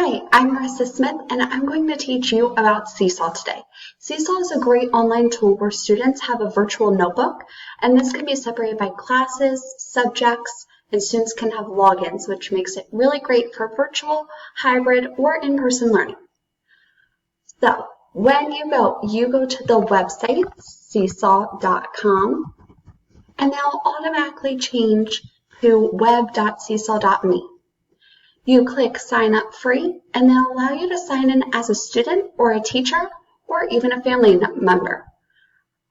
Hi, I'm Marissa Smith, and I'm going to teach you about Seesaw today. Seesaw is a great online tool where students have a virtual notebook, and this can be separated by classes, subjects, and students can have logins, which makes it really great for virtual, hybrid, or in-person learning. So, when you go to the website, seesaw.com, and they'll automatically change to web.seesaw.me. You click sign up free and they'll allow you to sign in as a student or a teacher or even a family member.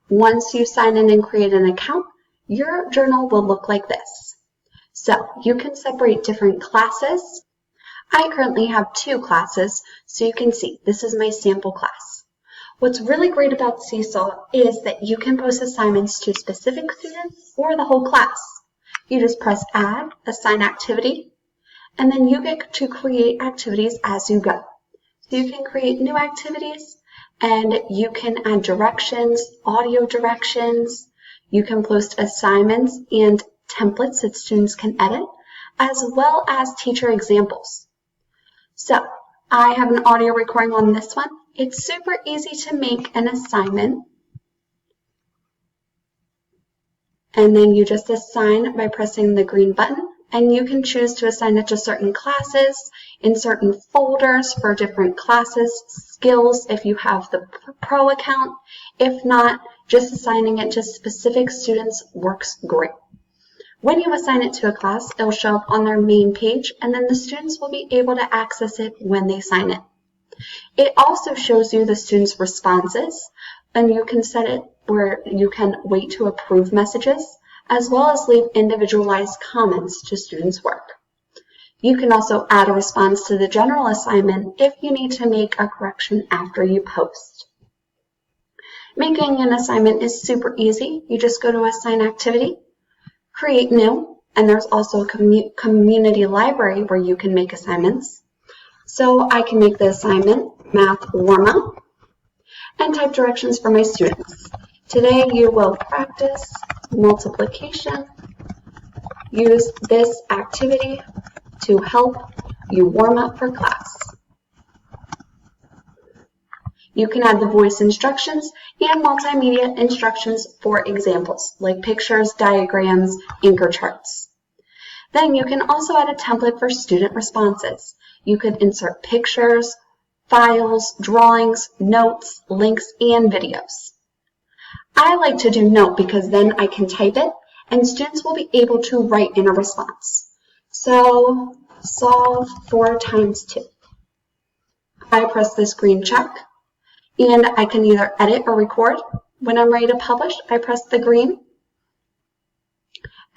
Once you sign in and create an account, your journal will look like this. So you can separate different classes. I currently have 2 classes, so you can see this is my sample class. What's really great about Seesaw is that you can post assignments to specific students or the whole class. You just press add, assign activity, and then you get to create activities as you go. So you can create new activities and you can add directions, audio directions. You can post assignments and templates that students can edit, as well as teacher examples. So I have an audio recording on this one. It's super easy to make an assignment. And then you just assign by pressing the green button. And you can choose to assign it to certain classes, in certain folders for different classes, skills if you have the Pro account. If not, just assigning it to specific students works great. When you assign it to a class, it'll show up on their main page, and then the students will be able to access it when they sign in. It also shows you the students' responses, and you can set it where you can wait to approve messages, as well as leave individualized comments to students' work. You can also add a response to the general assignment if you need to make a correction after you post. Making an assignment is super easy. You just go to Assign Activity, Create New, and there's also a community library where you can make assignments. So I can make the assignment, Math Warm-Up, and type directions for my students. Today you will practice multiplication. Use this activity to help you warm up for class. You can add the voice instructions and multimedia instructions for examples, like pictures, diagrams, anchor charts. Then you can also add a template for student responses. You could insert pictures, files, drawings, notes, links, and videos. I like to do note because then I can type it and students will be able to write in a response. So solve 4 times 2. I press this green check and I can either edit or record. When I'm ready to publish, I press the green.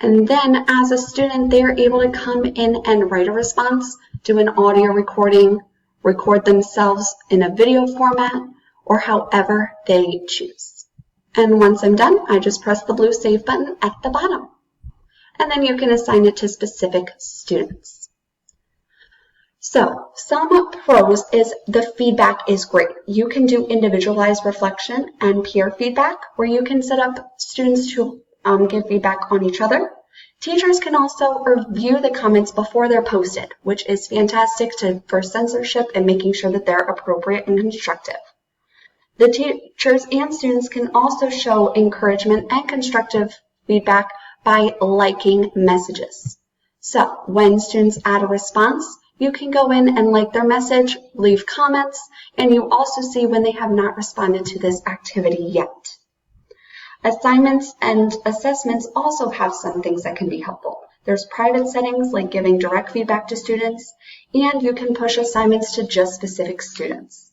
And then as a student, they're able to come in and write a response, do an audio recording, record themselves in a video format, or however they choose. And once I'm done, I just press the blue Save button at the bottom. And then you can assign it to specific students. So, some pros is the feedback is great. You can do individualized reflection and peer feedback, where you can set up students to give feedback on each other. Teachers can also review the comments before they're posted, which is fantastic for censorship and making sure that they're appropriate and constructive. The teachers and students can also show encouragement and constructive feedback by liking messages. So when students add a response, you can go in and like their message, leave comments, and you also see when they have not responded to this activity yet. Assignments and assessments also have some things that can be helpful. There's private settings like giving direct feedback to students, and you can push assignments to just specific students.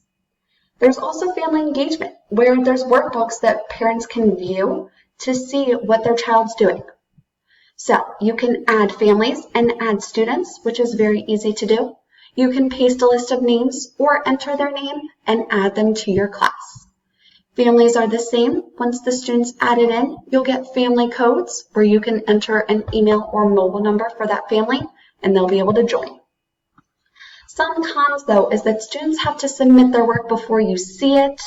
There's also family engagement, where there's workbooks that parents can view to see what their child's doing. So you can add families and add students, which is very easy to do. You can paste a list of names or enter their name and add them to your class. Families are the same. Once the students add it in, you'll get family codes where you can enter an email or mobile number for that family and they'll be able to join. Some cons, though, is that students have to submit their work before you see it.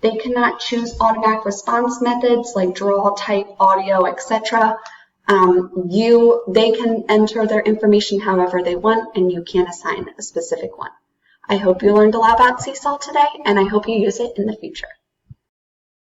They cannot choose automatic response methods like draw, type, audio, etc. They can enter their information however they want, and you can't assign a specific one. I hope you learned a lot about Seesaw today, and I hope you use it in the future.